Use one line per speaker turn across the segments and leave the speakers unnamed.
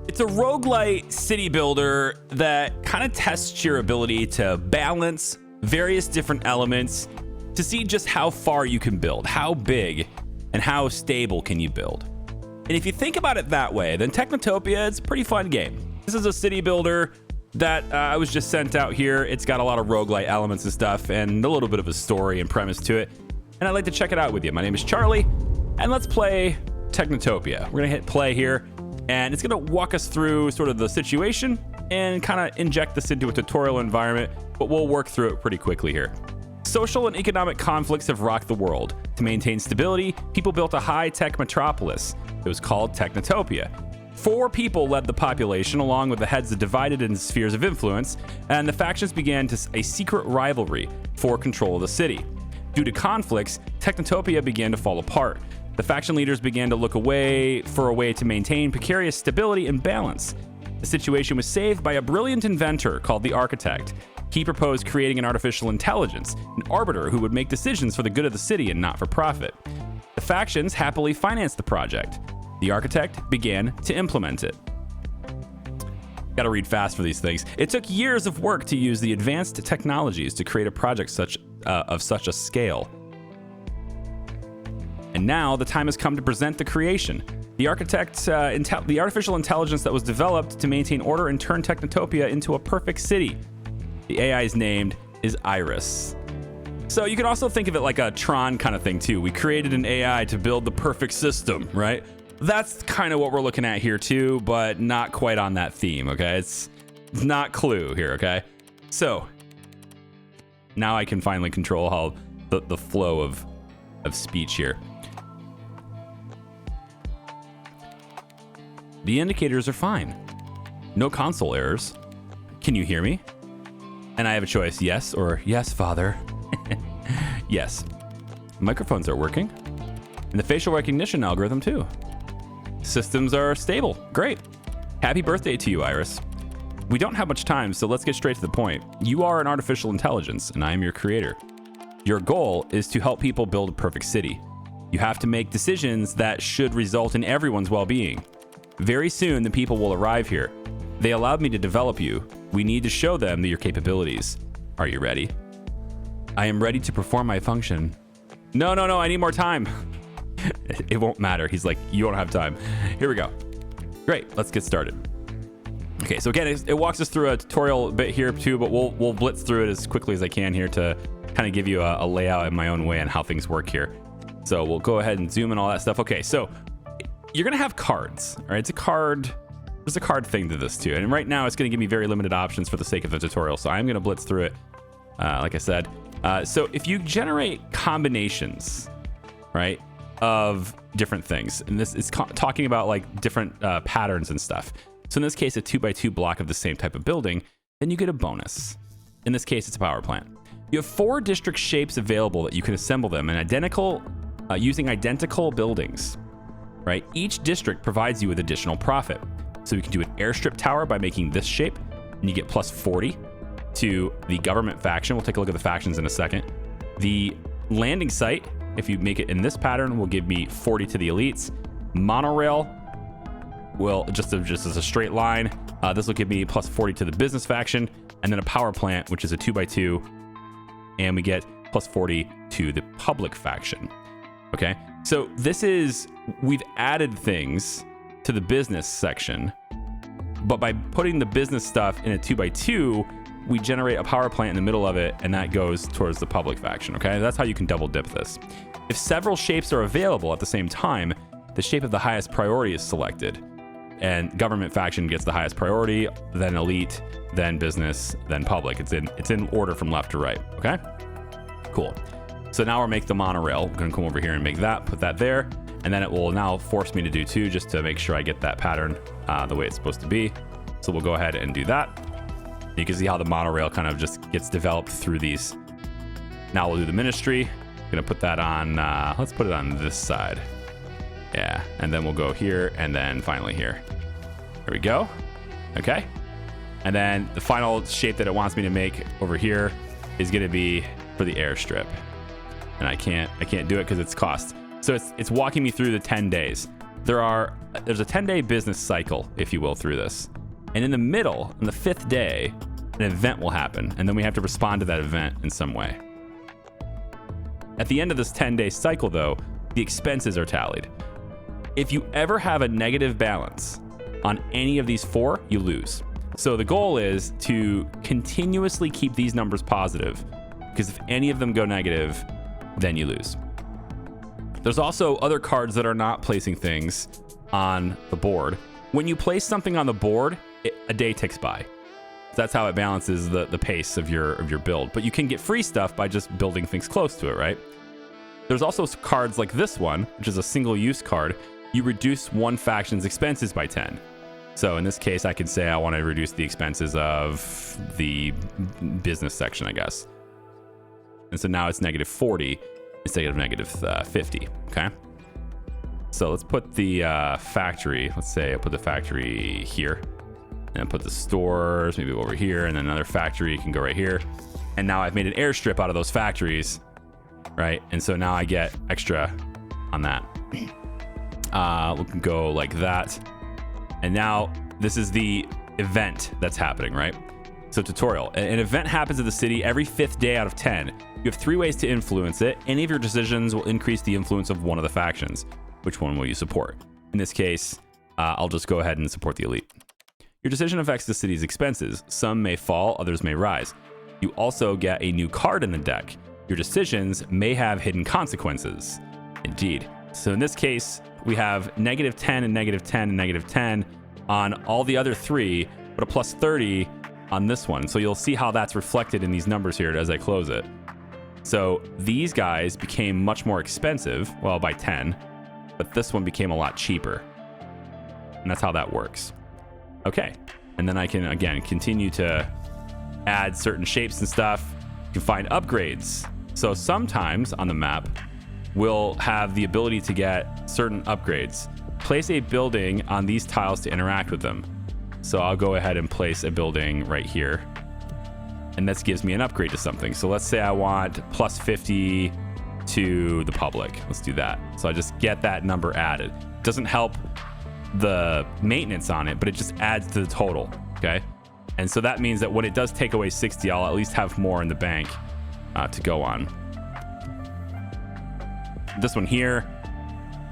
It's a roguelite city builder that kind of tests your ability to balance various different elements to see just how far you can build, how big and how stable can you build. And if you think about it that way, then Technotopia is a pretty fun game. This is a city builder that I was just sent out here. It's got a lot of roguelite elements and stuff and a little bit of a story and premise to it. And I'd like to check it out with you. My name is Charlie, and let's play Technotopia. We're gonna hit play here, and it's gonna walk us through sort of the situation and kind of inject this into a tutorial environment, but we'll work through it pretty quickly here. Social and economic conflicts have rocked the world. To maintain stability, people built a high-tech metropolis. It was called Technotopia. 4 people led the population, along with the heads that divided into spheres of influence, and the factions began a secret rivalry for control of the city. Due to conflicts, Technotopia began to fall apart. The faction leaders began to look for a way to maintain precarious stability and balance. The situation was saved by a brilliant inventor called the Architect. He proposed creating an artificial intelligence, an arbiter who would make decisions for the good of the city and not for profit. The factions happily financed the project. The Architect began to implement it. Gotta read fast for these things. It took years of work to use the advanced technologies to create a project of such a scale. And now the time has come to present the creation. The the artificial intelligence that was developed to maintain order and turn Technotopia into a perfect city. The AI's named is Iris. So you can also think of it like a Tron kind of thing too. We created an AI to build the perfect system, right? That's kind of what we're looking at here too, but not quite on that theme, okay? It's not Clue here, okay? So now I can finally control how the flow of speech here. The indicators are fine. No console errors. Can you hear me? And I have a choice, yes or yes, father. Yes. Microphones are working. And the facial recognition algorithm too. Systems are stable. Great. Happy birthday to you, Iris. We don't have much time, so let's get straight to the point. You are an artificial intelligence, and I am your creator. Your goal is to help people build a perfect city. You have to make decisions that should result in everyone's well-being. Very soon, the people will arrive here. They allowed me to develop you. We need to show them your capabilities. Are you ready? I am ready to perform my function. No, I need more time. It won't matter. He's like, you don't have time. Here we go. Great, let's get started. Okay, so again, it walks us through a tutorial bit here too, but we'll blitz through it as quickly as I can here to kind of give you a layout in my own way on how things work here. So we'll go ahead and zoom and all that stuff. Okay, so you're gonna have cards, all right? There's a card thing to this too. And right now it's gonna give me very limited options for the sake of the tutorial. So I'm gonna blitz through it, like I said. So if you generate combinations, right, of different things, and this is talking about like different patterns and stuff. So in this case, a 2x2 block of the same type of building, then you get a bonus. In this case, it's a power plant. You have 4 district shapes available that you can assemble them in using identical buildings, right? Each district provides you with additional profit. So we can do an airstrip tower by making this shape, and you get plus 40 to the government faction. We'll take a look at the factions in a second. The landing site, if you make it in this pattern, will give me 40 to the elites. Monorail will just as a straight line. This will give me plus 40 to the business faction, and then a power plant, which is a 2x2, and we get plus 40 to the public faction. Okay, so we've added things to the business section, but by putting the business stuff in a 2x2, we generate a power plant in the middle of it, and that goes towards the public faction. Okay, that's how you can double dip this. If several shapes are available at the same time, the shape of the highest priority is selected, and government faction gets the highest priority, then elite, then business, then public. It's in order from left to right. Okay, cool. So now we'll make the monorail. We're gonna come over here and make that, put that there, and then it will now force me to do 2 just to make sure I get that pattern the way it's supposed to be. So we'll go ahead and do that. You can see how the monorail kind of just gets developed through these. Now we'll do the ministry. Gonna put that on, let's put it on this side. Yeah, and then we'll go here and then finally here. There we go. Okay. And then the final shape that it wants me to make over here is gonna be for the airstrip. And I can't do it because it's cost. So it's walking me through the 10 days. there's a 10-day business cycle, if you will, through this. And in the middle, on the 5th day, an event will happen, and then we have to respond to that event in some way. At the end of this 10-day cycle, though, the expenses are tallied. If you ever have a negative balance on any of these 4, you lose. So the goal is to continuously keep these numbers positive, because if any of them go negative, then you lose. There's also other cards that are not placing things on the board. When you place something on the board, a day ticks by. That's how it balances the pace of your build. But you can get free stuff by just building things close to it, right? There's also cards like this one, which is a single-use card. You reduce one faction's expenses by 10. So in this case, I could say I want to reduce the expenses of the business section, I guess. And so now it's negative 40 instead of negative 50, okay? So let's put the factory, let's say I put the factory here. And put the stores maybe over here, and then another factory can go right here. And now I've made an airstrip out of those factories, right? And so now I get extra on that. We can go like that. And now this is the event that's happening, right? So tutorial. An event happens at the city every 5th day out of 10. You have 3 ways to influence it. Any of your decisions will increase the influence of one of the factions. Which one will you support? In this case, I'll just go ahead and support the elite. Your decision affects the city's expenses. Some may fall, others may rise. You also get a new card in the deck. Your decisions may have hidden consequences. Indeed. So in this case, we have negative 10 and negative 10 and negative 10 on all the other 3, but a plus 30 on this one. So you'll see how that's reflected in these numbers here as I close it. So these guys became much more expensive, well, by 10, but this one became a lot cheaper. And that's how that works. Okay, and then I can, again, continue to add certain shapes and stuff. You can find upgrades. So sometimes on the map, we'll have the ability to get certain upgrades. Place a building on these tiles to interact with them. So I'll go ahead and place a building right here. And this gives me an upgrade to something. So let's say I want plus 50 to the public. Let's do that. So I just get that number added. It doesn't help the maintenance on it, but it just adds to the total, okay? And so that means that when it does take away 60, I'll at least have more in the bank to go on. This one here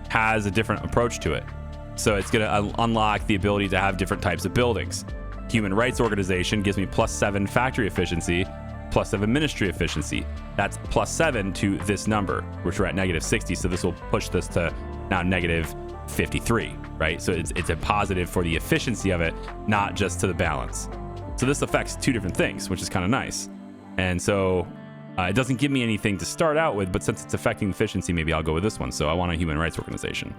has a different approach to it. So it's going to unlock the ability to have different types of buildings. Human Rights Organization gives me plus 7 factory efficiency, plus 7 ministry efficiency. That's plus 7 to this number, which we're at negative 60. So this will push this to now negative 53, right? So it's a positive for the efficiency of it, not just to the balance. So this affects 2 different things, which is kind of nice. And so it doesn't give me anything to start out with, but since it's affecting efficiency, maybe I'll go with this one. So I want a Human Rights Organization.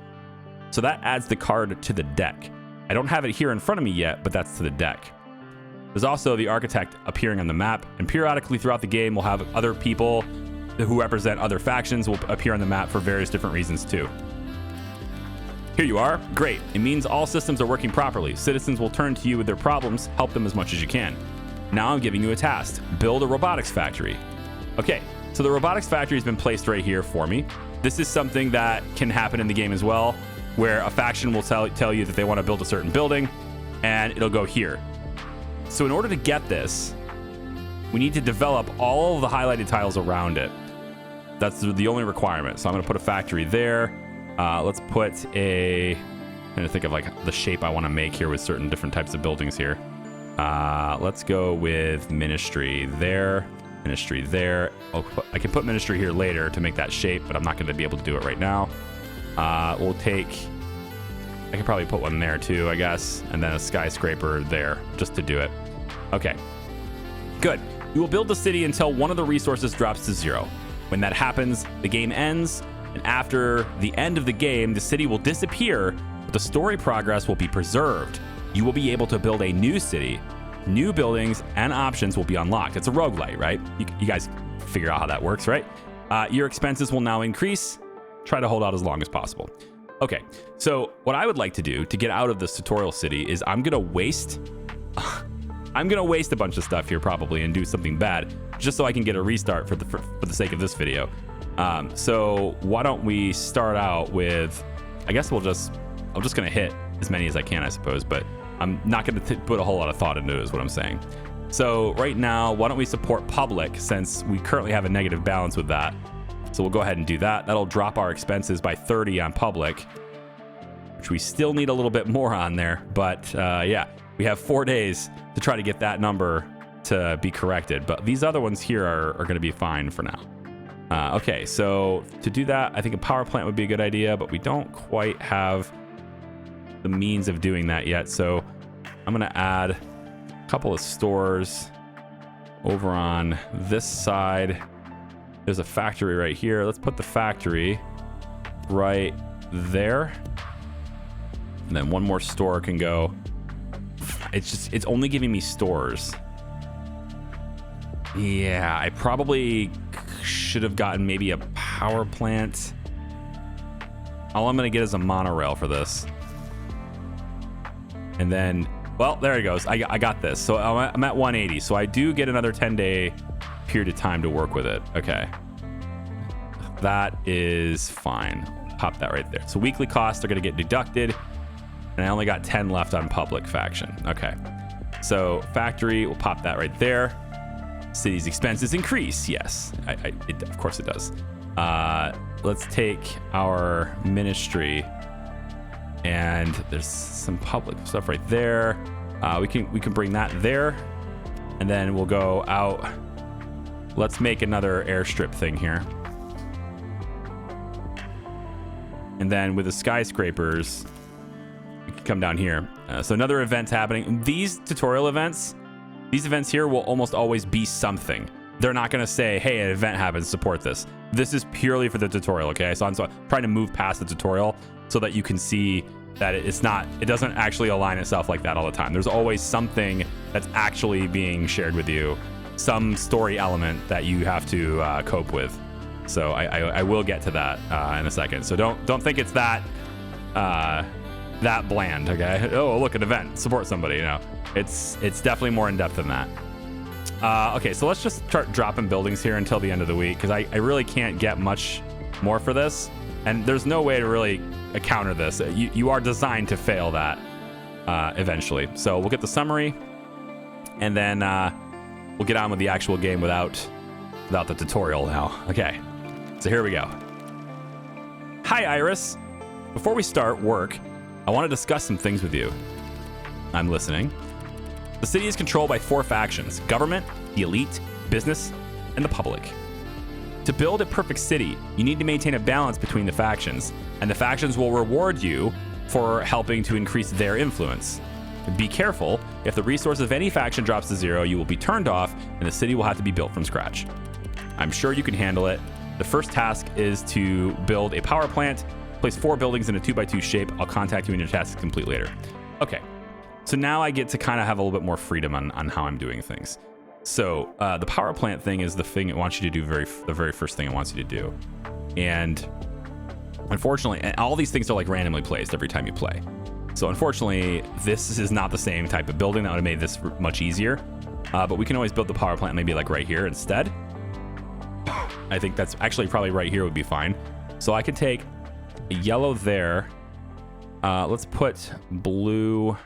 So that adds the card to the deck. I don't have it here in front of me yet, but that's to the deck. There's also the architect appearing on the map, and periodically throughout the game, we'll have other people who represent other factions will appear on the map for various different reasons too. Here you are. Great. It means all systems are working properly. Citizens will turn to you with their problems. Help them as much as you can. Now I'm giving you a task. Build a robotics factory. Okay, so the robotics factory has been placed right here for me. This is something that can happen in the game as well, where a faction will tell you that they want to build a certain building, and it'll go here. So in order to get this, we need to develop all of the highlighted tiles around it. That's the only requirement. So I'm going to put a factory there. Let's put I'm trying to think of like the shape I want to make here with certain different types of buildings here. Let's go with ministry there, ministry there. I can put ministry here later to make that shape, but I'm not going to be able to do it right now. I can probably put one there too, I guess, and then a skyscraper there just to do it. Okay, good. You will build the city until one of the resources drops to 0. When that happens, the game ends. And after the end of the game, the city will disappear, but the story progress will be preserved. You will be able to build a new city. New buildings and options will be unlocked. It's a roguelite, right? You guys figure out how that works, right? Your expenses will now increase. Try to hold out as long as possible. Okay, so what I would like to do to get out of this tutorial city is I'm gonna waste a bunch of stuff here probably and do something bad just so I can get a restart for the sake of this video. So why don't we start out with, I guess we'll just I'm just going to hit as many as I can, I suppose, but I'm not going to put a whole lot of thought into it is what I'm saying. So right now, why don't we support public since we currently have a negative balance with that. So we'll go ahead and do that. That'll drop our expenses by 30 on public, which we still need a little bit more on there. But yeah, we have 4 days to try to get that number to be corrected. But these other ones here are going to be fine for now. Okay, so to do that, I think a power plant would be a good idea, but we don't quite have the means of doing that yet. So I'm going to add a couple of stores over on this side. There's a factory right here. Let's put the factory right there. And then one more store can go. It's only giving me stores. Yeah, I probably should have gotten maybe a power plant. All I'm going to get is a monorail for this. And then, well, there it goes. I got this. So I'm at 180. So I do get another 10-day period of time to work with it. Okay. That is fine. Pop that right there. So weekly costs are going to get deducted. And I only got 10 left on public faction. Okay. So factory, we'll pop that right there. City's expenses increase. Yes. Of course it does. Let's take our ministry. And there's some public stuff right there. We can bring that there. And then we'll go out. Let's make another airstrip thing here. And then with the skyscrapers, we can come down here. So another event's happening. These tutorial events, these events here will almost always be something. They're not going to say, hey, an event happens, support this. This is purely for the tutorial, okay? So I'm trying to move past the tutorial so that you can see that it doesn't actually align itself like that all the time. There's always something that's actually being shared with you, some story element that you have to cope with. So I will get to that in a second. So don't think it's that bland, okay? Oh, look, an event, support somebody. You know, it's definitely more in depth than that. Okay, so let's just start dropping buildings here until the end of the week because I really can't get much more for this, and there's no way to really counter this. You are designed to fail that eventually. So we'll get the summary, and then we'll get on with the actual game without the tutorial now. Okay. So here we go. Hi, Iris. Before we start work, I want to discuss some things with you. I'm listening. The city is controlled by 4 factions: government, the elite, business, and the public. To build a perfect city, you need to maintain a balance between the factions, and the factions will reward you for helping to increase their influence. Be careful. If the resource of any faction drops to 0, you will be turned off, and the city will have to be built from scratch. I'm sure you can handle it. The first task is to build a power plant. Place 4 buildings in a 2x2 shape. I'll contact you when your task is complete later. Okay, so now I get to kind of have a little bit more freedom on how I'm doing things. So the power plant thing is the thing it wants you to do, the very first thing it wants you to do. And unfortunately, and all these things are like randomly placed every time you play. So unfortunately, this is not the same type of building that would have made this much easier. But we can always build the power plant maybe like right here instead. I think that's actually probably right here would be fine. So I could take a yellow there. Let's put blue.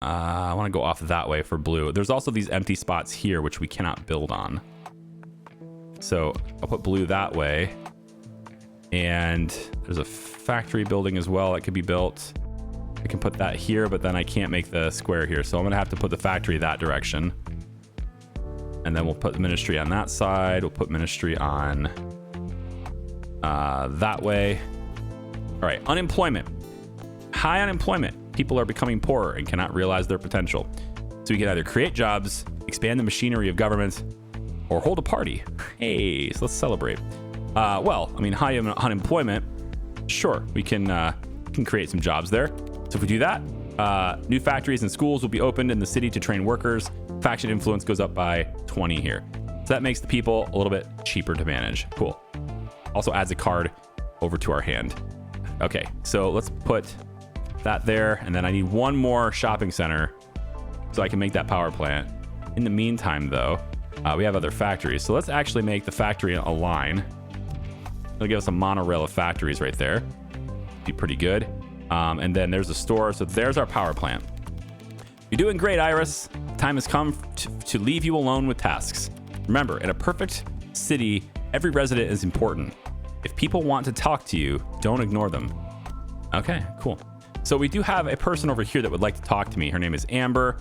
I want to go off that way for blue. There's also these empty spots here, which we cannot build on. So I'll put blue that way. And there's a factory building as well that could be built. I can put that here, but then I can't make the square here. So I'm going to have to put the factory that direction. And then we'll put the ministry on that side. We'll put ministry on that way. All right, unemployment. High unemployment. People are becoming poorer and cannot realize their potential. So we can either create jobs, expand the machinery of government, or hold a party. Hey, so let's celebrate. Well, I mean, high unemployment. Sure, we can create some jobs there. So if we do that, new factories and schools will be opened in the city to train workers. Faction influence goes up by 20 here. So that makes the people a little bit cheaper to manage. Cool. Also adds a card over to our hand. Okay, so let's put that there. And then I need one more shopping center so I can make that power plant. In the meantime, though, we have other factories. So let's actually make the factory a line. It'll give us a monorail of factories right there. Be pretty good. And then there's a store. So there's our power plant. You're doing great, Iris. Time has come to leave you alone with tasks. Remember, in a perfect city, every resident is important. If people want to talk to you, don't ignore them. Okay, cool. So we do have a person over here that would like to talk to me. Her name is Amber,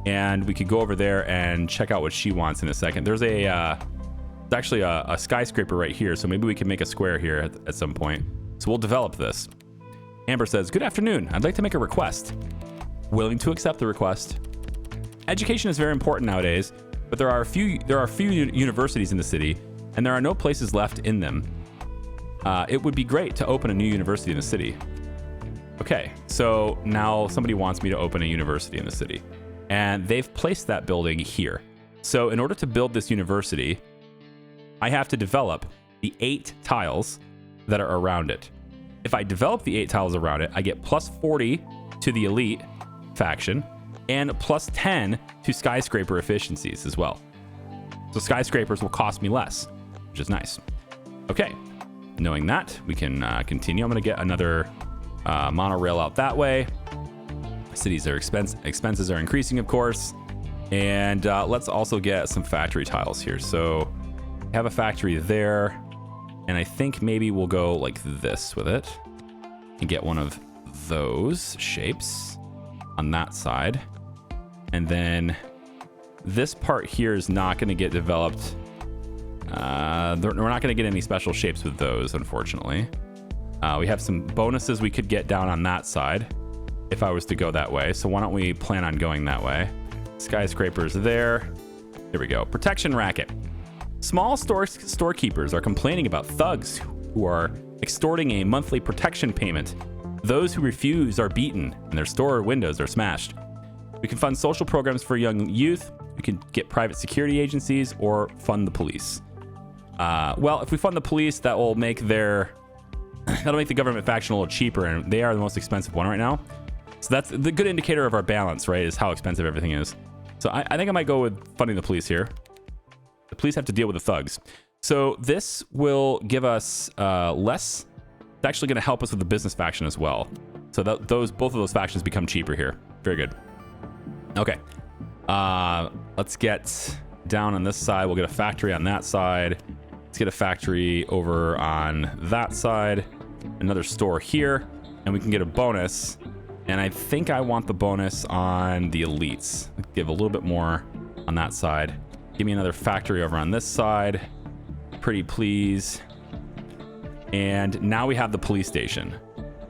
and we could go over there and check out what she wants in a second. There's actually a skyscraper right here, so maybe we can make a square here at some point. So we'll develop this. Amber says, "Good afternoon. I'd like to make a request." Willing to accept the request. Education is very important nowadays, but there are a few universities in the city, and there are no places left in them. It would be great to open a new university in the city. Okay, so now somebody wants me to open a university in the city, and they've placed that building here. So in order to build this university, I have to develop the 8 tiles that are around it. If I develop the 8 tiles around it, I get plus 40 to the elite faction and plus 10 to skyscraper efficiencies as well. So skyscrapers will cost me less, which is nice. Okay, knowing that, we can continue. I'm going to get another monorail out that way. Cities are expenses are increasing, of course. And let's also get some factory tiles here. So I have a factory there, and I think maybe we'll go like this with it and get one of those shapes on that side. And then this part here is not going to get developed. We're not going to get any special shapes with those, unfortunately. We have some bonuses we could get down on that side if I was to go that way. So why don't we plan on going that way? Skyscrapers there. There we go. Protection racket. Small storekeepers are complaining about thugs who are extorting a monthly protection payment. Those who refuse are beaten and their store windows are smashed. We can fund social programs for young youth. We can get private security agencies or fund the police. Well, if we fund the police, that will make that'll make the government faction a little cheaper, and they are the most expensive one right now. So that's the good indicator of our balance, right? Is how expensive everything is. So I think I might go with funding the police here. The police have to deal with the thugs. So this will give us less. It's actually going to help us with the business faction as well. So both of those factions become cheaper here. Very good. Okay. Let's get down on this side. We'll get a factory on that side. Let's get a factory over on that side. Another store here. And we can get a bonus. And I think I want the bonus on the elites. Give a little bit more on that side. Give me another factory over on this side. Pretty please. And now we have the police station.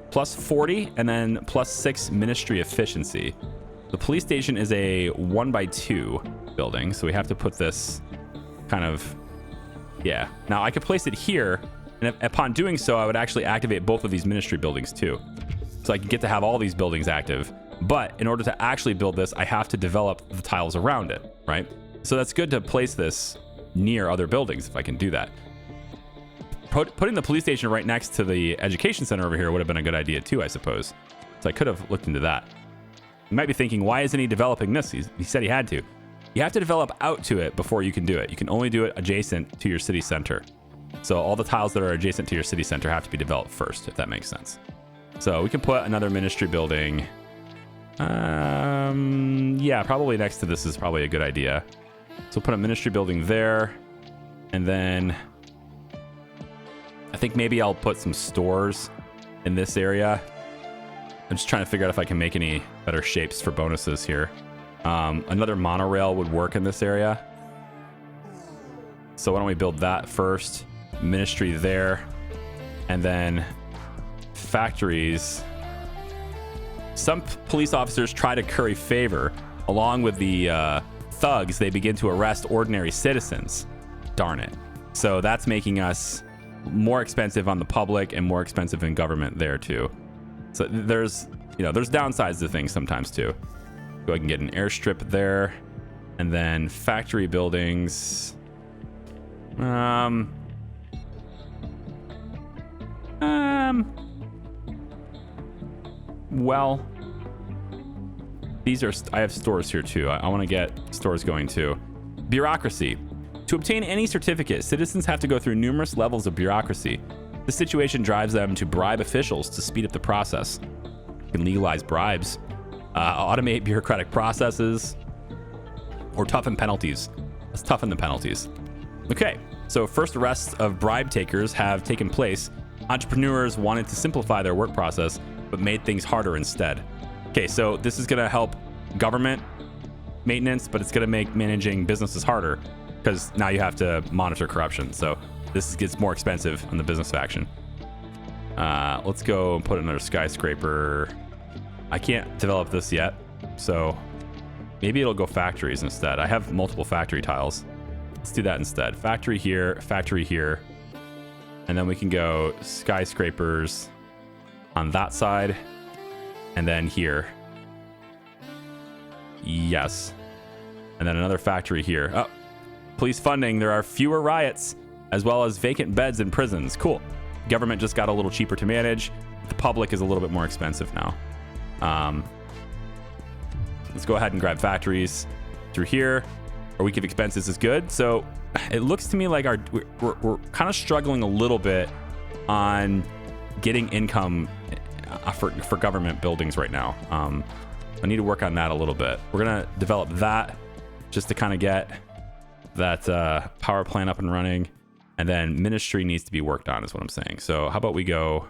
Plus 40 and then plus 6 ministry efficiency. The police station is a 1x2 building, so we have to put this kind of, yeah. Now I could place it here, and upon doing so, I would actually activate both of these ministry buildings too. So I can get to have all these buildings active. But in order to actually build this, I have to develop the tiles around it, right? So that's good to place this near other buildings if I can do that. Putting the police station right next to the education center over here would have been a good idea too, I suppose. So I could have looked into that. You might be thinking, why isn't he developing this? He said he had to. You have to develop out to it before you can do it. You can only do it adjacent to your city center. So all the tiles that are adjacent to your city center have to be developed first, if that makes sense. So we can put another ministry building. Yeah, probably next to this is probably a good idea. So we'll put a ministry building there. And then I think maybe I'll put some stores in this area. I'm just trying to figure out if I can make any better shapes for bonuses here. Another monorail would work in this area. So why don't we build that first? Ministry there. And then factories. Some police officers try to curry favor. Along with the thugs, they begin to arrest ordinary citizens. Darn it. So that's making us more expensive on the public and more expensive in government there too. So there's downsides to things sometimes too. Go ahead and get an airstrip there. And then factory buildings. Well, I have stores here too. I want to get stores going too. Bureaucracy. To obtain any certificate, citizens have to go through numerous levels of bureaucracy. This situation drives them to bribe officials to speed up the process. You can legalize bribes, automate bureaucratic processes, or toughen penalties. Let's toughen the penalties. Okay, so first arrests of bribe takers have taken place. Entrepreneurs wanted to simplify their work process, but made things harder instead. Okay, so this is gonna help government maintenance, but it's gonna make managing businesses harder because now you have to monitor corruption. So this gets more expensive on the business faction. Let's go and put another skyscraper. I can't develop this yet, so maybe it'll go factories instead. I have multiple factory tiles. Let's do that instead. Factory here, and then we can go skyscrapers on that side, and then here. Yes. And then another factory here. Oh, police funding. There are fewer riots, as well as vacant beds in prisons. Cool. Government just got a little cheaper to manage. The public is a little bit more expensive now. Let's go ahead and grab factories through here. Our week of expenses is good. So it looks to me like we're kind of struggling a little bit on getting income for government buildings right now. I need to work on that a little bit. We're gonna develop that just to kind of get that power plant up and running, and then ministry needs to be worked on is what I'm saying. So how about we go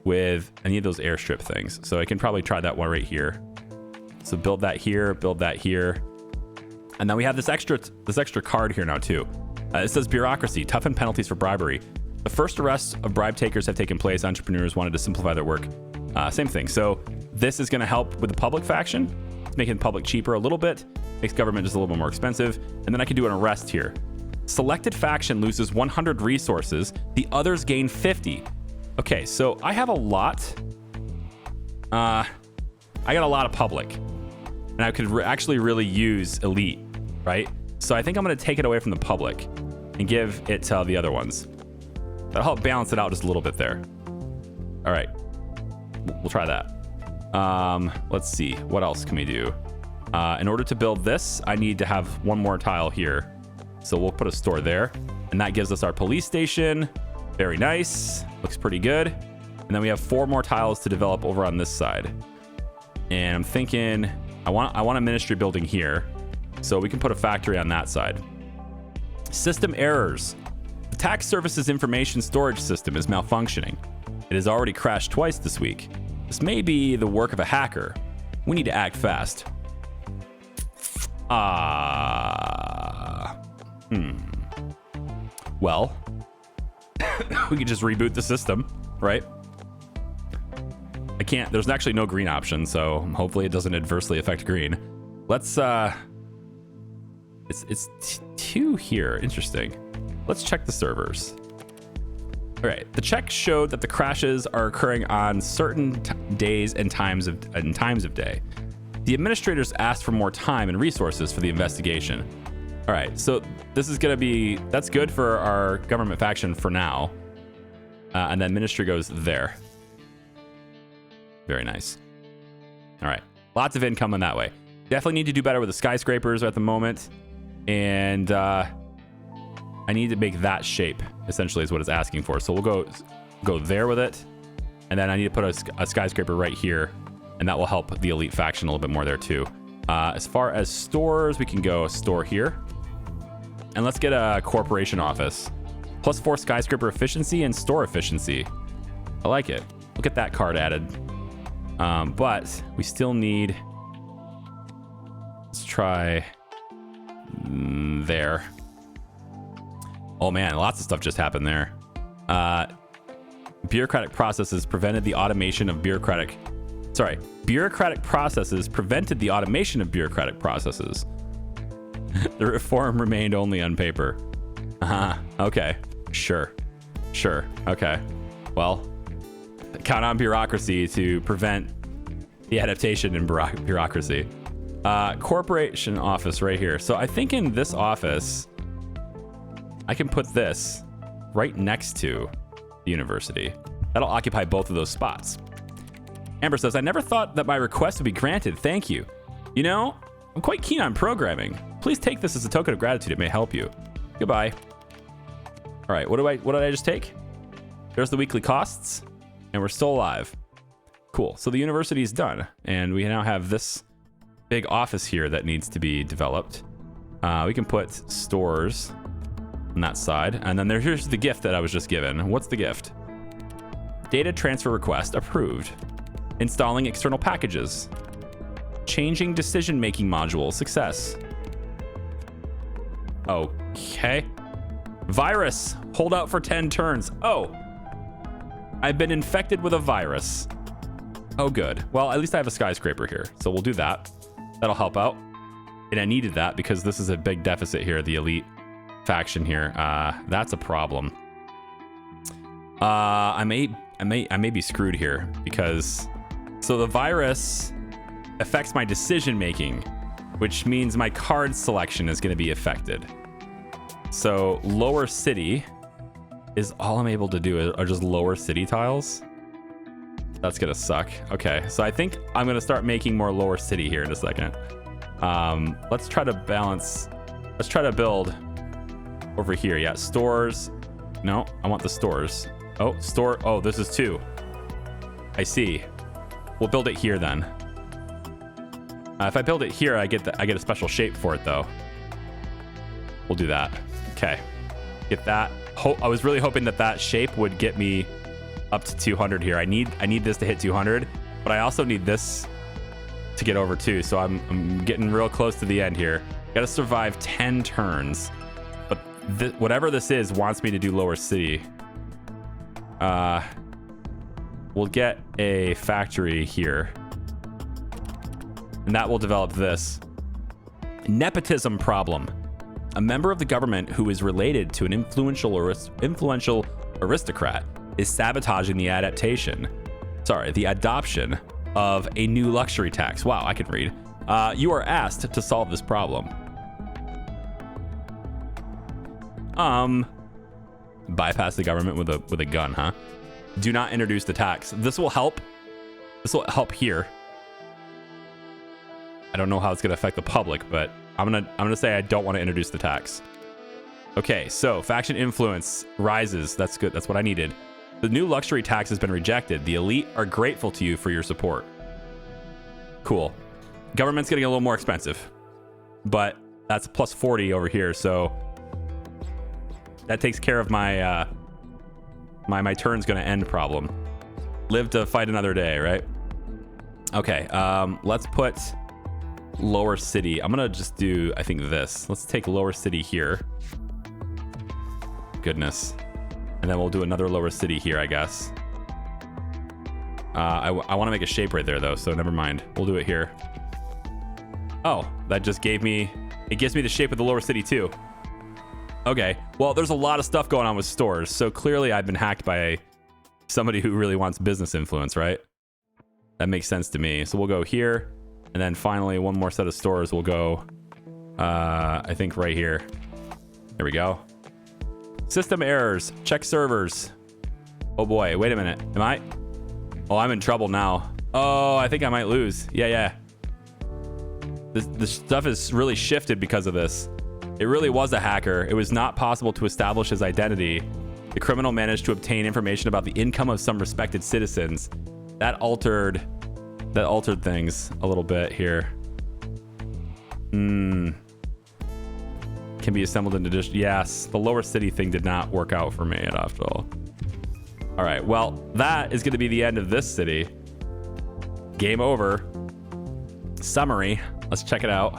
with any of those airstrip things? So I can probably try that one right here. So build that here, and then we have this extra card here now too. It says bureaucracy, toughen penalties for bribery. The first arrests of bribe takers have taken place. Entrepreneurs wanted to simplify their work. Same thing. So this is going to help with the public faction, making the public cheaper a little bit, makes government just a little bit more expensive. And then I can do an arrest here. Selected faction loses 100 resources. The others gain 50. Okay, so I have a lot. I got a lot of public, and I could actually really use elite, right? So I think I'm going to take it away from the public and give it to the other ones. That'll help balance it out just a little bit there. All right, we'll try that. Let's see, what else can we do? In order to build this, I need to have one more tile here. So we'll put a store there, and that gives us our police station. Very nice, looks pretty good. And then we have 4 more tiles to develop over on this side. And I'm thinking, I want a ministry building here, so we can put a factory on that side. System errors. The tax services information storage system is malfunctioning. It has already crashed twice this week. This may be the work of a hacker. We need to act fast. Well, we could just reboot the system, right? I can't, there's actually no green option, so hopefully it doesn't adversely affect green. Let's, it's 2 here, interesting. Let's check the servers. All right, the check showed that the crashes are occurring on certain days and times of day. The administrators asked for more time and resources for the investigation. All right, so this is gonna be, that's good for our government faction for now. And then ministry goes there. Very nice. All right, lots of income in that way. Definitely need to do better with the skyscrapers at the moment. And I need to make that shape, essentially, is what it's asking for. So we'll go there with it. And then I need to put a skyscraper right here, and that will help the elite faction a little bit more there too. As far as stores, we can go a store here. And let's get a corporation office. +4 skyscraper efficiency and store efficiency. I like it. We'll get that card added. But we still need, let's try there. Oh man, lots of stuff just happened there. Bureaucratic processes prevented the automation of bureaucratic processes prevented the automation of bureaucratic processes. The reform remained only on paper. Okay. Sure. Okay. Well, count on bureaucracy to prevent the adaptation in bureaucracy. Corporation office right here. So I think in this office, I can put this right next to the university. That'll occupy both of those spots. Amber says, I never thought that my request would be granted. Thank you. You know, I'm quite keen on programming. Please take this as a token of gratitude. It may help you. Goodbye. All right, what did I just take? There's the weekly costs, and we're still alive. Cool. So the university is done, and we now have this big office here that needs to be developed. We can put stores on that side, and then here's the gift that I was just given. What's the gift? Data transfer request approved. Installing external packages. Changing decision-making module. Success. Okay. Virus. Hold out for 10 turns. Oh. I've been infected with a virus. Oh, good. Well, at least I have a skyscraper here, so we'll do that. That'll help out. And I needed that because this is a big deficit here, the elite faction here. That's a problem. I may be screwed here because so the virus affects my decision making, which means my card selection is going to be affected. So lower city is all I'm able to do are just lower city tiles. That's gonna suck. Okay, so I think I'm gonna start making more lower city here in a second. Let's try to balance. Let's try to build over here. Yeah, stores. No, I want the stores. Oh, store. Oh, this is 2. I see. We'll build it here then. If I build it here, I get a special shape for it though. We'll do that. Okay, get that. I was really hoping that shape would get me up to 200 here. I need this to hit 200, but I also need this to get over too. So I'm getting real close to the end here. Got to survive 10 turns, but whatever this is wants me to do lower city. We'll get a factory here, and that will develop this. Nepotism problem. A member of the government who is related to an influential aristocrat is sabotaging the adoption of a new luxury tax. Wow, I can read. You are asked to solve this problem. Bypass the government with a gun, huh? Do not introduce the tax. This will help. This will help here. I don't know how it's gonna affect the public, but I'm gonna say I don't want to introduce the tax. Okay, so faction influence rises. That's good. That's what I needed. The new luxury tax has been rejected. The elite are grateful to you for your support. Cool. Government's getting a little more expensive, but that's plus 40 over here, so that takes care of my my turn's gonna end problem. Live to fight another day, right? Okay, let's put lower city. I'm gonna just do, I think, this. Let's take lower city here. Goodness. And then we'll do another lower city here, I guess. I want to make a shape right there though, so never mind. We'll do it here. Oh, that just gives me the shape of the lower city too. Okay, well, there's a lot of stuff going on with stores, so clearly I've been hacked by somebody who really wants business influence, right? That makes sense to me. So we'll go here, and then finally one more set of stores will go, I think right here. There we go. System errors. Check servers. Oh boy, wait a minute. Am I? Oh, I'm in trouble now. Oh, I think I might lose. Yeah. This stuff is really shifted because of this. It really was a hacker. It was not possible to establish his identity. The criminal managed to obtain information about the income of some respected citizens. That altered things a little bit here. Can be assembled into dish. Yes, the lower city thing did not work out for me at all. All right, well, that is going to be the end of this city. Game over. Summary. Let's check it out.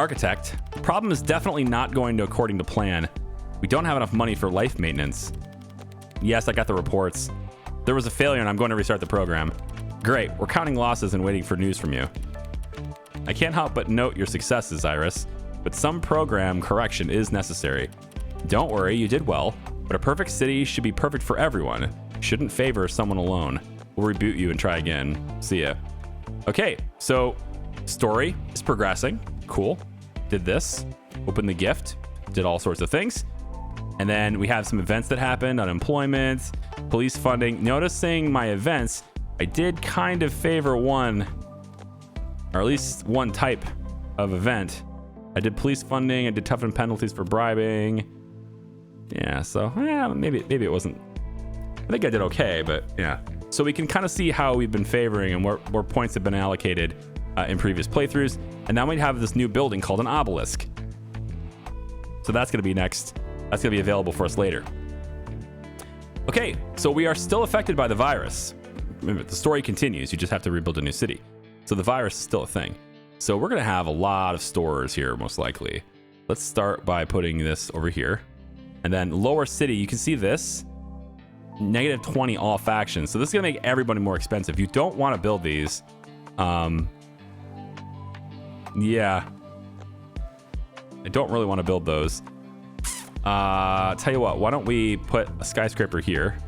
Architect. Problem is definitely not going according to plan. We don't have enough money for life maintenance. Yes, I got the reports. There was a failure and I'm going to restart the program. Great, we're counting losses and waiting for news from you. I can't help but note your successes, Iris, but some program correction is necessary. Don't worry, you did well, but a perfect city should be perfect for everyone. Shouldn't favor someone alone. We'll reboot you and try again. See ya. Okay, so story is progressing. Cool. Did this, opened the gift, did all sorts of things. And then we have some events that happened, unemployment, police funding. Noticing my events, I did kind of favor one, or at least one type of event. I did police funding, I did toughen penalties for bribing. Yeah, so maybe it wasn't, I think I did okay, but yeah. so we can kind of see how we've been favoring and where points have been allocated in previous playthroughs. And now we have this new building called an obelisk. So that's going to be next. That's going to be available for us later. Okay, so we are still affected by the virus. Remember, the story continues. You just have to rebuild a new city. So the virus is still a thing. So we're going to have a lot of stores here, most likely. Let's start by putting this over here. And then lower city, you can see this. Negative 20 all factions. So this is going to make everybody more expensive. You don't want to build these. Yeah. I don't really want to build those. Tell you what, why don't we put a skyscraper here?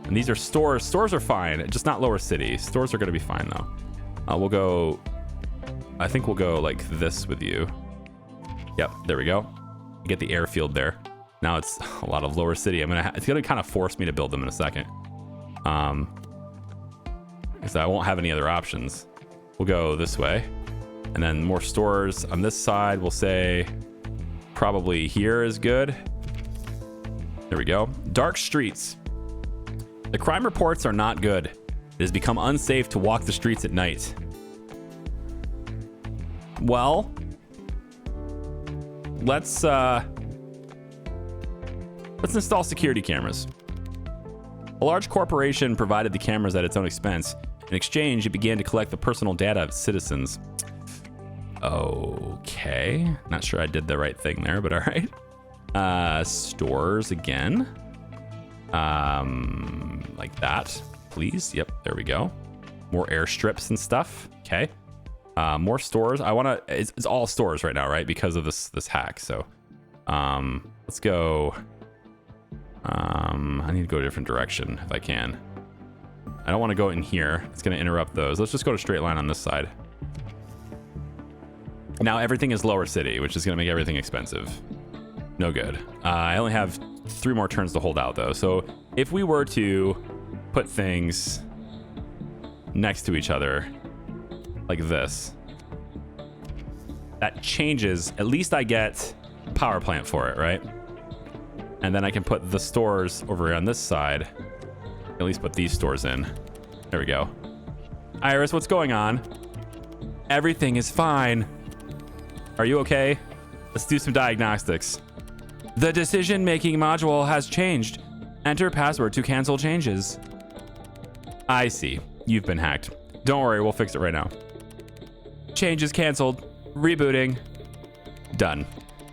And these are stores. Stores are fine, just not lower city. Stores are going to be fine, though. We'll go... I think we'll go like this with you. Yep, there we go. Get the airfield there. Now it's a lot of lower city. It's gonna kind of force me to build them in a second. Because I won't have any other options. We'll go this way. And then more stores on this side. We'll say probably here is good. There we go. Dark streets. The crime reports are not good. It has become unsafe to walk the streets at night. Well, let's install security cameras. A large corporation provided the cameras at its own expense. In exchange, it began to collect the personal data of citizens. Okay. Not sure I did the right thing there, but all right. Stores again. Like that, please. Yep, there we go. More airstrips and stuff. Okay. More stores. I want to... It's all stores right now, right? Because of this hack. So, let's go... I need to go a different direction if I can. I don't want to go in here. It's going to interrupt those. Let's just go to straight line on this side. Now everything is lower city, which is going to make everything expensive. No good. I only have 3 more turns to hold out, though. So if we were to put things next to each other like this, that changes. At least I get a power plant for it, right? And then I can put the stores over on this side. At least put these stores in. There we go. Iris, what's going on? Everything is fine. Are you okay? Let's do some diagnostics. The decision-making module has changed. Enter password to cancel changes. I see. You've been hacked. Don't worry, we'll fix it right now. Changes canceled. Rebooting. Done.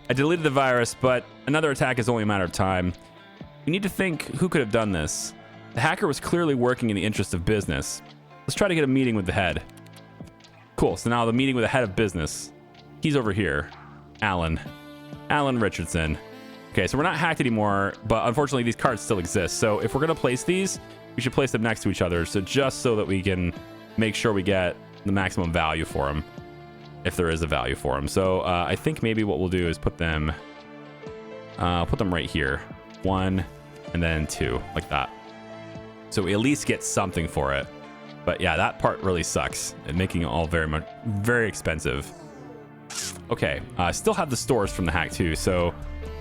I deleted the virus, but another attack is only a matter of time. We need to think who could have done this. The hacker was clearly working in the interest of business. Let's try to get a meeting with the head. Cool, so now the meeting with the head of business. He's over here. Alan Richardson. Okay, so we're not hacked anymore, but unfortunately these cards still exist. So if we're gonna place these, we should place them next to each other. So just so that we can make sure we get the maximum value for them, if there is a value for them. So I think maybe what we'll do is put them right here. 1 and then 2, like that. So we at least get something for it. But yeah, that part really sucks. And making it all very expensive. Okay, I still have the stores from the hack too. So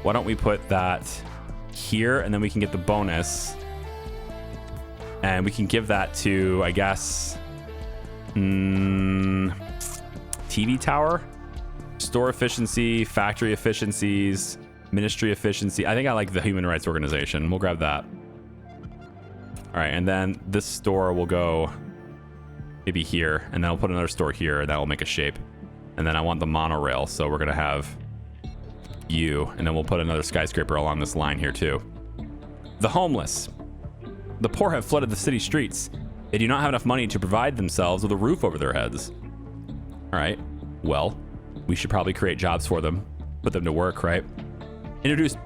why don't we put that here, and then we can get the bonus. And we can give that to, I guess, TV tower, store efficiency, factory efficiencies, ministry efficiency. I think I like the human rights organization. We'll grab that. All right, and then this store will go maybe here, and then I'll put another store here, and that will make a shape. And then I want the monorail, so we're gonna have you, and then we'll put another skyscraper along this line here too. The homeless. The poor have flooded the city streets. They do not have enough money to provide themselves with a roof over their heads. All right, well, we should probably create jobs for them, put them to work, right? Introduce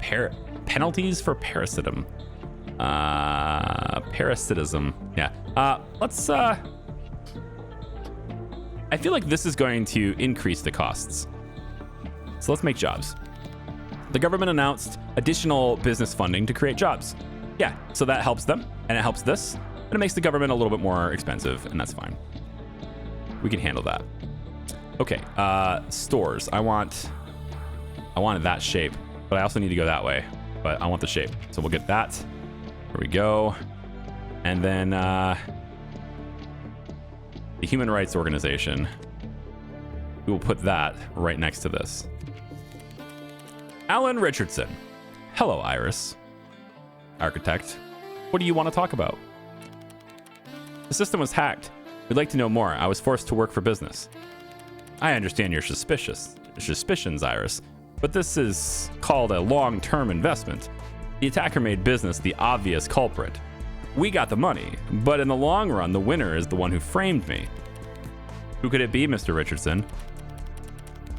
penalties for parasitism. Parasitism, yeah. Let's, I feel like this is going to increase the costs. So let's make jobs. The government announced additional business funding to create jobs. Yeah, so that helps them, and it helps this, and it makes the government a little bit more expensive, and that's fine. We can handle that. Okay, stores. I wanted that shape, but I also need to go that way, but I want the shape. So we'll get that. There we go. And then the human rights organization. We will put that right next to this. Alan Richardson. Hello, Iris. Architect. What do you want to talk about? The system was hacked. We'd like to know more. I was forced to work for business. I understand your suspicions, Iris, but this is called a long-term investment. The attacker made business the obvious culprit. We got the money, but in the long run, the winner is the one who framed me. Who could it be, Mr. Richardson?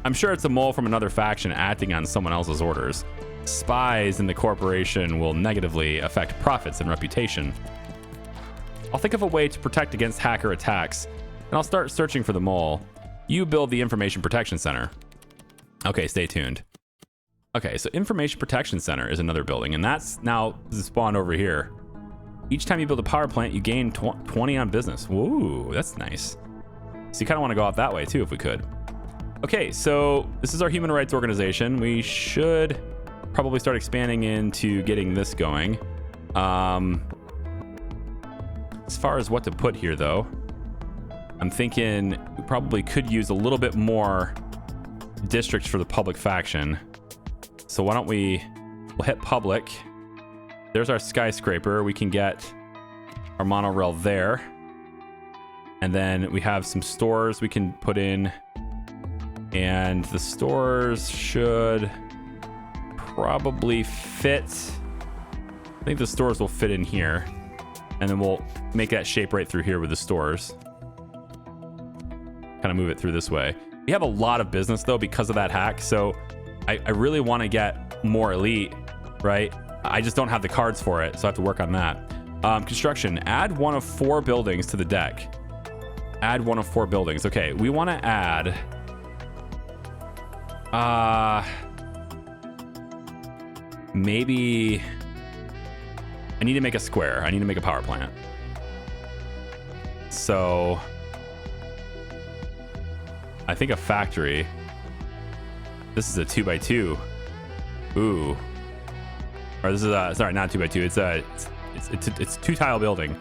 I'm sure it's a mole from another faction acting on someone else's orders. Spies in the corporation will negatively affect profits and reputation. I'll think of a way to protect against hacker attacks, and I'll start searching for the mole. You build the Information Protection Center. Okay, stay tuned. Okay, so Information Protection Center is another building, and that's now spawned over here. Each time you build a power plant, you gain 20 on business. Woo, that's nice. So you kind of want to go out that way too, if we could. Okay, so this is our human rights organization. We should probably start expanding into getting this going. As far as what to put here, though, I'm thinking we probably could use a little bit more districts for the public faction. So why don't we'll hit public. There's our skyscraper. We can get our monorail there. And then we have some stores we can put in. And the stores should probably fit. I think the stores will fit in here. And then we'll make that shape right through here with the stores. Kind of move it through this way. We have a lot of business, though, because of that hack. So I really want to get more elite, right? I just don't have the cards for it, so I have to work on that. Construction. Add one of 4 buildings to the deck. Add one of 4 buildings. Okay, we want to add... maybe... I need to make a square. I need to make a power plant. So... I think a factory. This is a 2x2. Ooh. Or this is a... Sorry, not 2x2. It's a 2-tile building.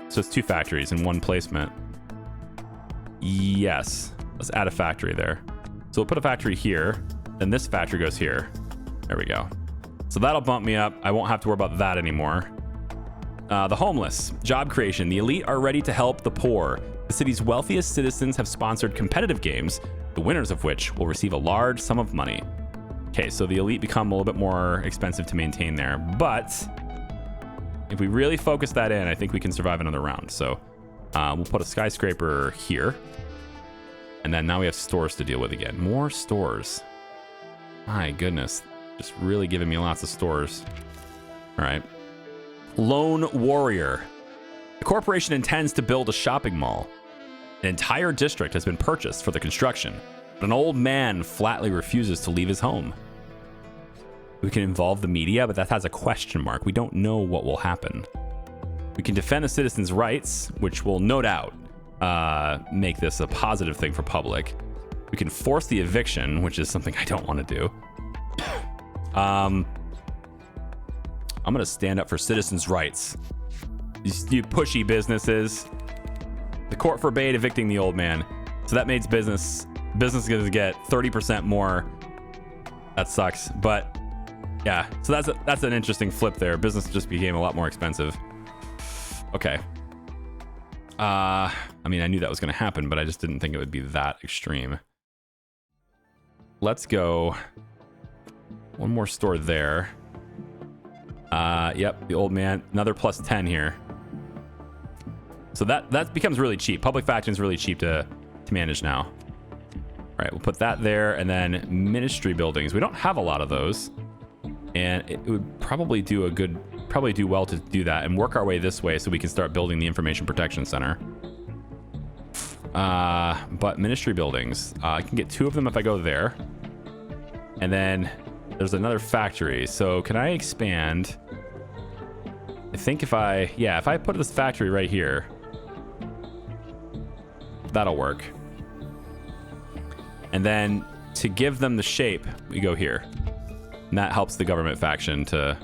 So it's 2 factories in one placement. Yes. Let's add a factory there. So we'll put a factory here. Then this factory goes here. There we go. So that'll bump me up. I won't have to worry about that anymore. The homeless. Job creation. The elite are ready to help the poor. The city's wealthiest citizens have sponsored competitive games, the winners of which will receive a large sum of money. Okay, so the elite become a little bit more expensive to maintain there. But if we really focus that in, I think we can survive another round. So we'll put a skyscraper here. And then now we have stores to deal with again. More stores. My goodness. Just really giving me lots of stores. All right. Lone Warrior. The corporation intends to build a shopping mall. An entire district has been purchased for the construction, but an old man flatly refuses to leave his home. We can involve the media, but that has a question mark. We don't know what will happen. We can defend the citizens' rights, which will no doubt make this a positive thing for public. We can force the eviction, which is something I don't want to do. I'm going to stand up for citizens' rights. You pushy businesses. The court forbade evicting the old man. So that makes business is going to get 30% more. That sucks. But yeah, so that's an interesting flip there. Business just became a lot more expensive. Okay. I mean, I knew that was going to happen, but I just didn't think it would be that extreme. Let's go. One more store there. Yep, the old man. Another plus 10 here. So that becomes really cheap. Public faction is really cheap to manage now. All right, we'll put that there. And then ministry buildings. We don't have a lot of those. And it would probably do well to do that and work our way this way so we can start building the Information Protection Center. But ministry buildings, I can get 2 of them if I go there. And then there's another factory. So can I expand? I think if I put this factory right here, that'll work. And then to give them the shape, we go here. And that helps the government faction to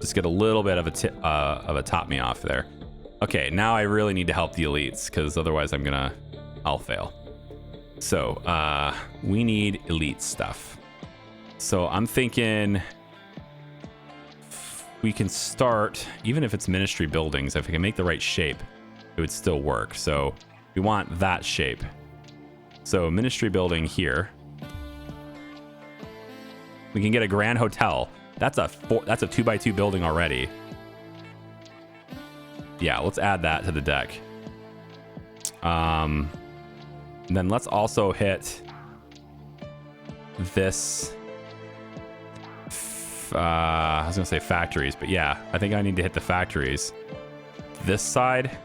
just get a little bit of a top me off there. Okay, now I really need to help the elites because otherwise I'll fail. So we need elite stuff. So I'm thinking we can start, even if it's ministry buildings, if we can make the right shape, it would still work. So we want that shape. So ministry building here. We can get a grand hotel. That's a 2x2 building already. Yeah, let's add that to the deck. Then let's also hit this. I was gonna say factories, but yeah, I think I need to hit the factories. This side.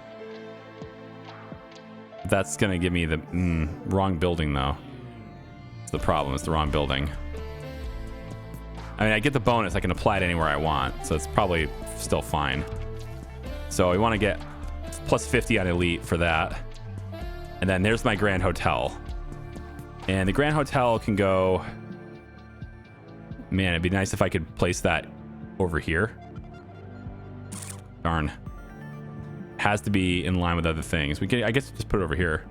That's gonna give me the wrong building though. It's the problem. It's the wrong building. I mean, I get the bonus. I can apply it anywhere I want, so it's probably still fine. So we want to get plus 50 on elite for that. And then there's my grand hotel. And the grand hotel can go... Man, it'd be nice if I could place that over here. Darn. Has to be in line with other things. We can, I guess, just put it over here.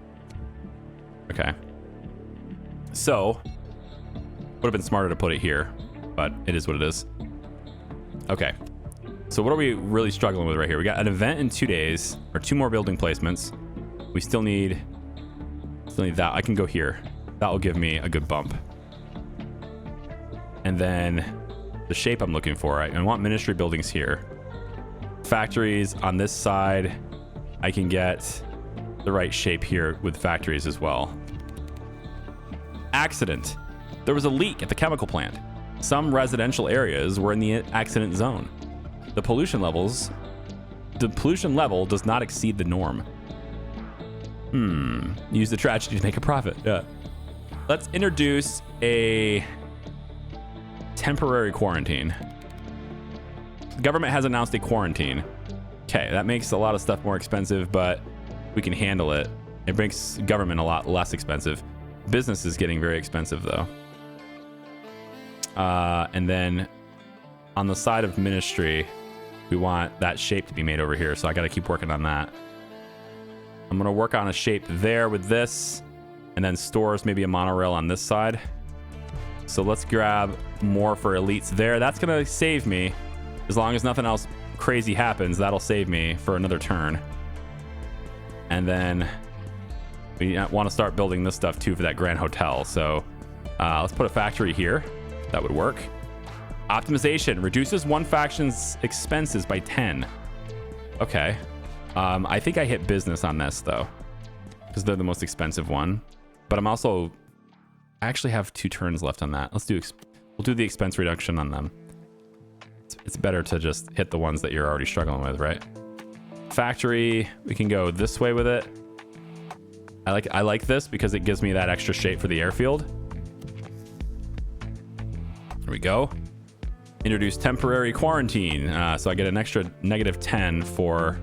Okay. So, would have been smarter to put it here, but it is what it is. Okay. So what are we really struggling with right here? We got an event in 2 days, or 2 more building placements. We still need that. I can go here. That will give me a good bump. And then the shape I'm looking for, I want ministry buildings here. Factories on this side, I can get the right shape here with factories as well. Accident. There was a leak at the chemical plant. Some residential areas were in the accident zone. The pollution level does not exceed the norm. Use the tragedy to make a profit. Yeah. Let's introduce a temporary quarantine. The government has announced a quarantine. Okay, that makes a lot of stuff more expensive, but we can handle it. It makes government a lot less expensive. Business is getting very expensive though. And then on the side of ministry, we want that shape to be made over here. So I got to keep working on that. I'm going to work on a shape there with this, and then stores, maybe a monorail on this side. So let's grab more for elites there. That's going to save me. As long as nothing else crazy happens, that'll save me for another turn. And then we want to start building this stuff too for that grand hotel. So let's put a factory here. That would work. Optimization reduces one faction's expenses by 10. Okay. I think I hit business on this though, because they're the most expensive one. But I actually have 2 turns left on that. We'll do the expense reduction on them. It's better to just hit the ones that you're already struggling with, right? Factory, we can go this way with it. I like this because it gives me that extra shape for the airfield. There we go. Introduce temporary quarantine. So I get an extra -10 for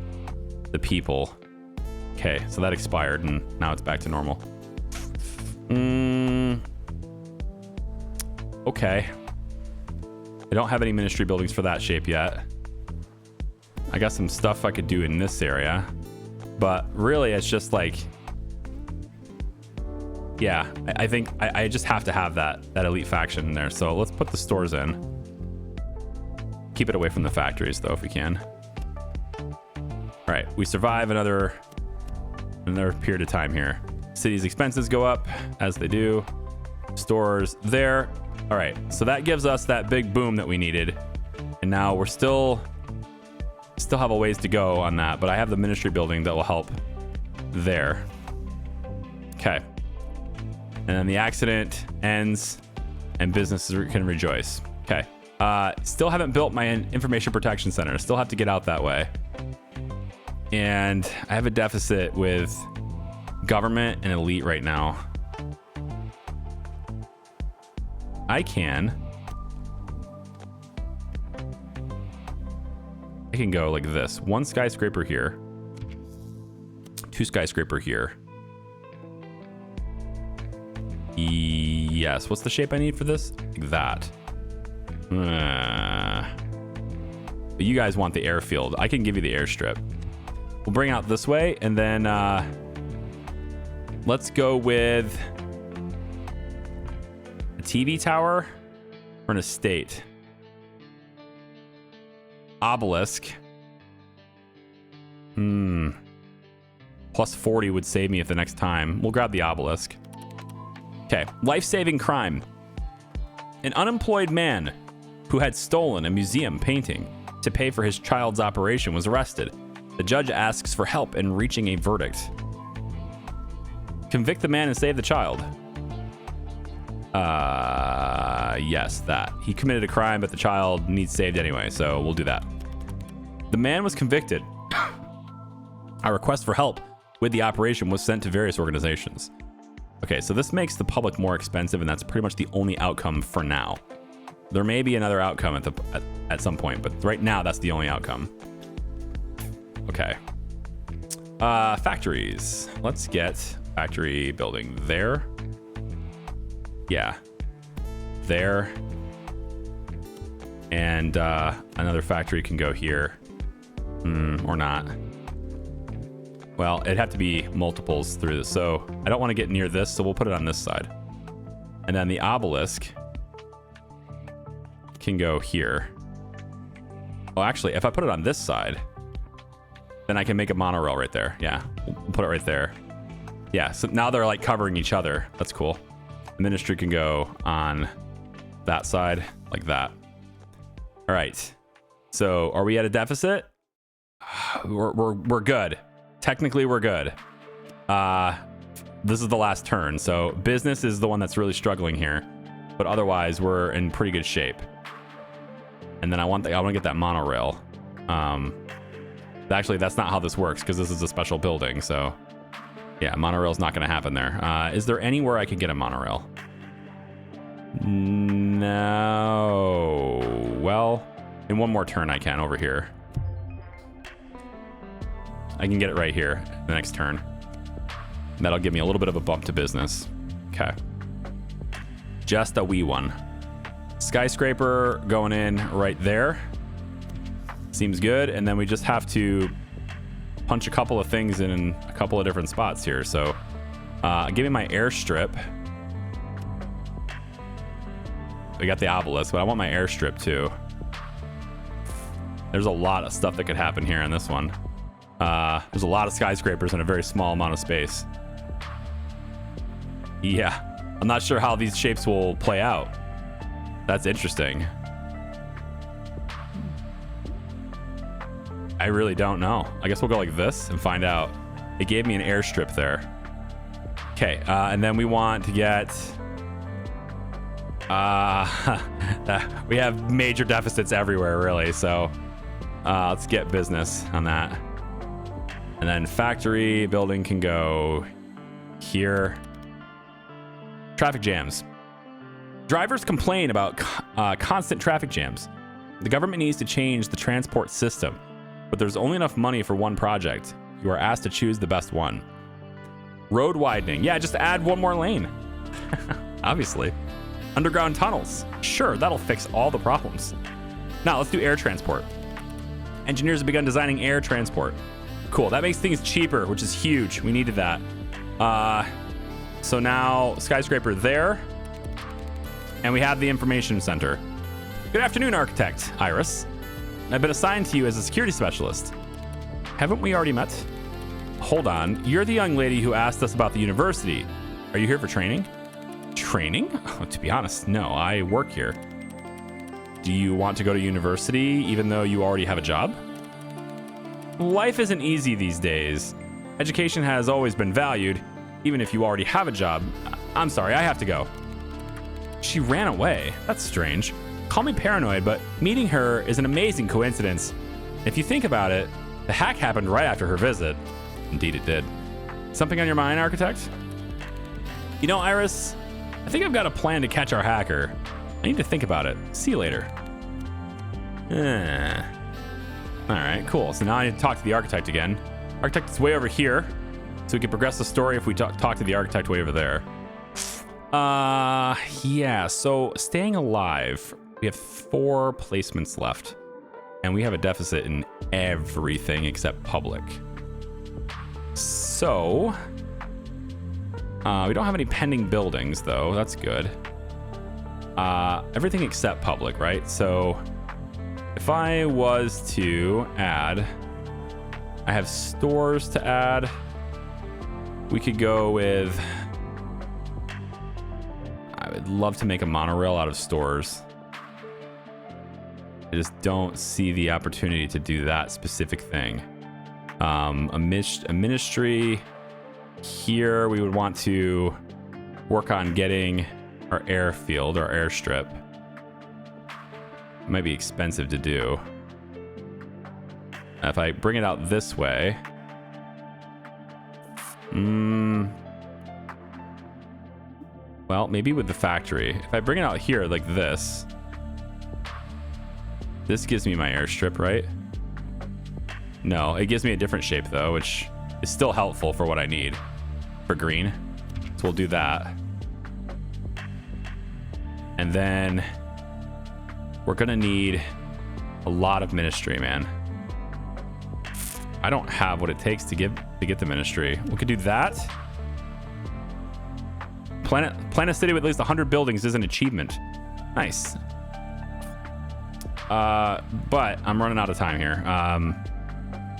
the people. Okay, so that expired and now it's back to normal. Okay. I don't have any ministry buildings for that shape yet. I got some stuff I could do in this area, but really it's just like, yeah, I think I just have to have that elite faction in there. So let's put the stores in. Keep it away from the factories though, if we can. All right, we survive another period of time here. City's expenses go up as they do. Stores there. All right, so that gives us that big boom that we needed. And now we're still have a ways to go on that, but I have the ministry building that will help there. Okay. And then the accident ends and businesses can rejoice. Okay. Still haven't built my information protection center. Still have to get out that way. And I have a deficit with government and elite right now. I can go like this. 1 skyscraper here. 2 skyscraper here. Yes. What's the shape I need for this? Like that. But you guys want the airfield. I can give you the airstrip. We'll bring it out this way, and then let's go with a TV tower or an estate. Obelisk. Plus 40 would save me if the next time. We'll grab the obelisk. Okay, life-saving crime. An unemployed man who had stolen a museum painting to pay for his child's operation was arrested. The judge asks for help in reaching a verdict. Convict the man and save the child. Yes, that. He committed a crime, but the child needs saved anyway, so we'll do that. The man was convicted. A request for help with the operation was sent to various organizations. Okay, so this makes the public more expensive, and that's pretty much the only outcome for now. There may be another outcome at some point, but right now that's the only outcome. Okay. Factories. Let's get factory building there. Yeah. There. And another factory can go here. Or not. Well, it'd have to be multiples through this. So I don't want to get near this, so we'll put it on this side. And then the obelisk can go here. Oh, actually, if I put it on this side, then I can make a monorail right there. Yeah, we'll put it right there. Yeah, so now they're like covering each other. That's cool. The ministry can go on that side like that. All right. So are we at a deficit? We're good. Technically, we're good. This is the last turn, so business is the one that's really struggling here, but otherwise we're in pretty good shape. And then I want to get that monorail. Actually, that's not how this works because this is a special building. So yeah, monorail's not going to happen there. Is there anywhere I can get a monorail? No. Well, in one more turn I can over here. I can get it right here the next turn. And that'll give me a little bit of a bump to business. Okay. Just a wee one. Skyscraper going in right there. Seems good. And then we just have to punch a couple of things in a couple of different spots here. So give me my airstrip. We got the obelisk, but I want my airstrip too. There's a lot of stuff that could happen here in this one. There's a lot of skyscrapers in a very small amount of space. Yeah, I'm not sure how these shapes will play out. That's interesting. I really don't know. I guess we'll go like this and find out. It gave me an airstrip there. Okay, and then we want to get... we have major deficits everywhere, really, so let's get business on that. And then factory building can go here. Traffic jams. Drivers complain about constant traffic jams. The government needs to change the transport system, but there's only enough money for one project. You are asked to choose the best one. Road widening. Yeah, just add one more lane. Obviously. Underground tunnels. Sure, that'll fix all the problems. Now let's do air transport. Engineers have begun designing air transport. Cool, that makes things cheaper, which is huge. We needed that. So now skyscraper there. And we have the information center. Good afternoon, architect Iris. I've been assigned to you as a security specialist. Haven't we already met? Hold on, you're the young lady who asked us about the university. Are you here for training? Training? Oh, to be honest, no, I work here. Do you want to go to university even though you already have a job? Life isn't easy these days. Education has always been valued, even if you already have a job. I'm sorry, I have to go. She ran away. That's strange. Call me paranoid, but meeting her is an amazing coincidence. If you think about it, the hack happened right after her visit. Indeed it did. Something on your mind, architect? You know, Iris, I think I've got a plan to catch our hacker. I need to think about it. See you later. All right, cool. So now I need to talk to the architect again. Architect is way over here, so we can progress the story if we talk to the architect way over there. Yeah, so staying alive. We have 4 placements left, and we have a deficit in everything except public. So we don't have any pending buildings though. That's good. Everything except public, right? So if I was to add, I have stores to add. We could go with, I would love to make a monorail out of stores. I just don't see the opportunity to do that specific thing. A ministry here, we would want to work on getting our airfield, our airstrip. It might be expensive to do. If I bring it out this way, well, maybe with the factory. If I bring it out here like this, this gives me my airstrip, right? No, it gives me a different shape though, which is still helpful for what I need for green. So we'll do that. And then we're gonna need a lot of ministry, man. I don't have what it takes to get the ministry. We could do that. Plan a city with at least 100 buildings is an achievement. Nice. But I'm running out of time here.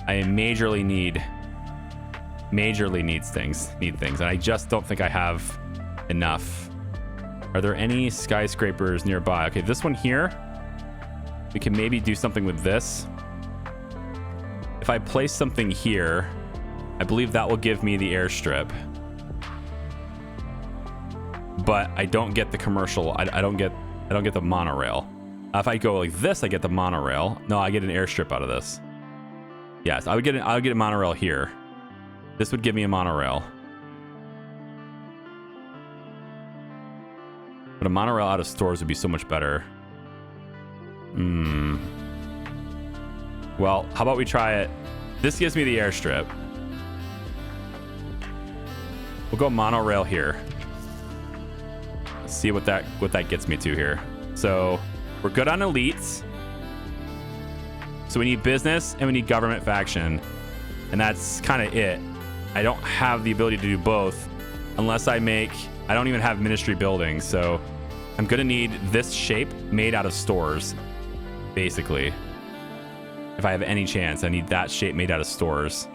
I majorly need things, and I just don't think I have enough. Are there any skyscrapers nearby? Okay, this one here. We can maybe do something with this. If I place something here, I believe that will give me the airstrip. But I don't get the commercial. I don't get the monorail. If I go like this, I get the monorail. No, I get an airstrip out of this. Yes, I would get a monorail here. This would give me a monorail. But a monorail out of stores would be so much better. Well, how about we try it? This gives me the airstrip. We'll go monorail here. Let's see what that gets me to here. So we're good on elites. So we need business and we need government faction. And that's kind of it. I don't have the ability to do both unless I don't even have ministry buildings. So I'm going to need this shape made out of stores, basically. If I have any chance, I need that shape made out of stores.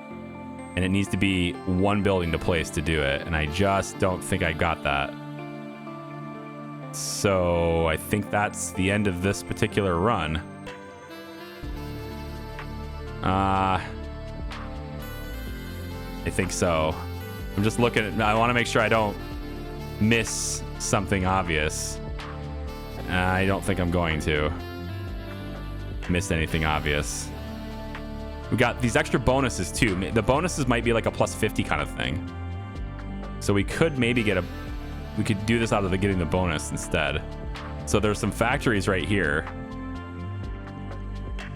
And it needs to be one building to place to do it. And I just don't think I got that. So I think that's the end of this particular run. I think so. I'm just looking at, I want to make sure I don't miss something obvious. I don't think I'm going to miss anything obvious. We got these extra bonuses too. The bonuses might be like a plus 50 kind of thing. So we could maybe we could do this out of getting the bonus instead. So there's some factories right here.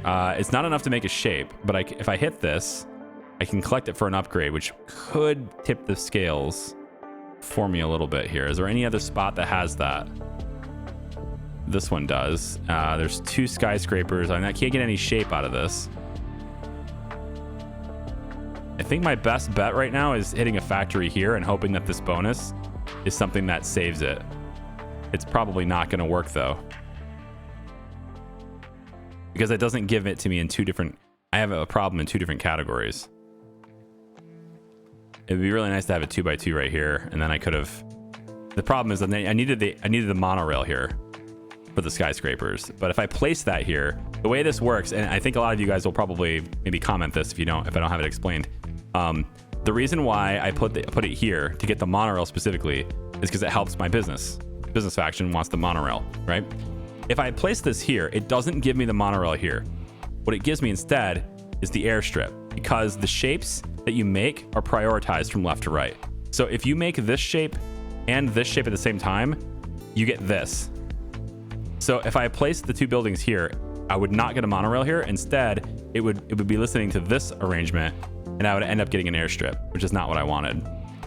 It's not enough to make a shape, but if I hit this, I can collect it for an upgrade, which could tip the scales for me a little bit here. Is there any other spot that has that? This one does. There's 2 skyscrapers. I can't get any shape out of this. I think my best bet right now is hitting a factory here and hoping that this bonus is something that saves it. It's probably not going to work though, because it doesn't give it to me in 2 different. I have a problem in 2 different categories. It'd be really nice to have a 2x2 right here, and then I could have. The problem is that I needed the monorail here for the skyscrapers. But if I place that here, the way this works, and I think a lot of you guys will probably maybe comment this if I don't have it explained. The reason why I put it here to get the monorail specifically is because it helps my business. Business faction wants the monorail, right? If I place this here, it doesn't give me the monorail here. What it gives me instead is the airstrip, because the shapes that you make are prioritized from left to right. So if you make this shape and this shape at the same time, you get this. So if I place the 2 buildings here, I would not get a monorail here. Instead, it would be listening to this arrangement, and I would end up getting an airstrip, which is not what I wanted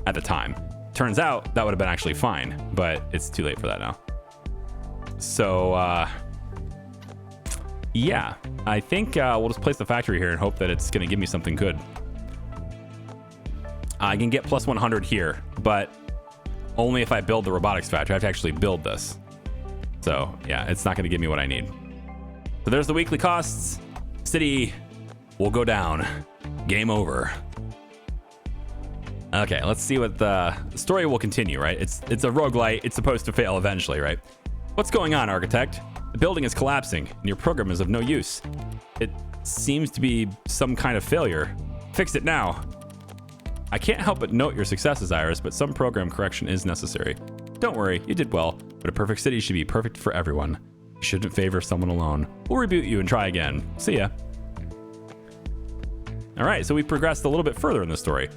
at the time. Turns out that would have been actually fine, but it's too late for that now. So yeah, I think we'll just place the factory here and hope that it's going to give me something good. I can get plus 100 here, but only if I build the robotics factory. I have to actually build this. So yeah, it's not going to give me what I need. So there's the weekly costs. City will go down. Game over. Okay, let's see what the story will continue, right? It's a roguelite. It's supposed to fail eventually, right? What's going on, architect? The building is collapsing and your program is of no use. It seems to be some kind of failure. Fix it now. I can't help but note your successes, Iris, but some program correction is necessary. Don't worry, you did well, but a perfect city should be perfect for everyone. You shouldn't favor someone alone. We'll reboot you and try again. See ya. All right, so we progressed a little bit further in the story.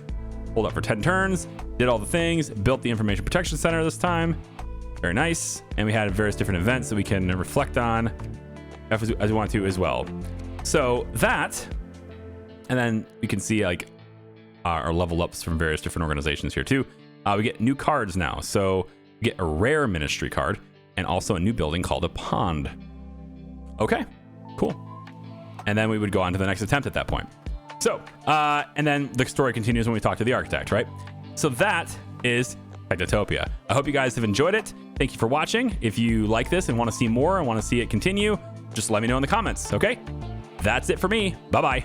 Hold up for 10 turns, did all the things, built the Information Protection Center this time. Very nice. And we had various different events that we can reflect on as we want to as well. So that, and then we can see like our level ups from various different organizations here too. We get new cards now. So we get a rare ministry card and also a new building called a pond. Okay, cool. And then we would go on to the next attempt at that point. So, and then the story continues when we talk to the architect, right? So that is Technotopia. I hope you guys have enjoyed it. Thank you for watching. If you like this and want to see more and want to see it continue, just let me know in the comments, okay? That's it for me. Bye-bye.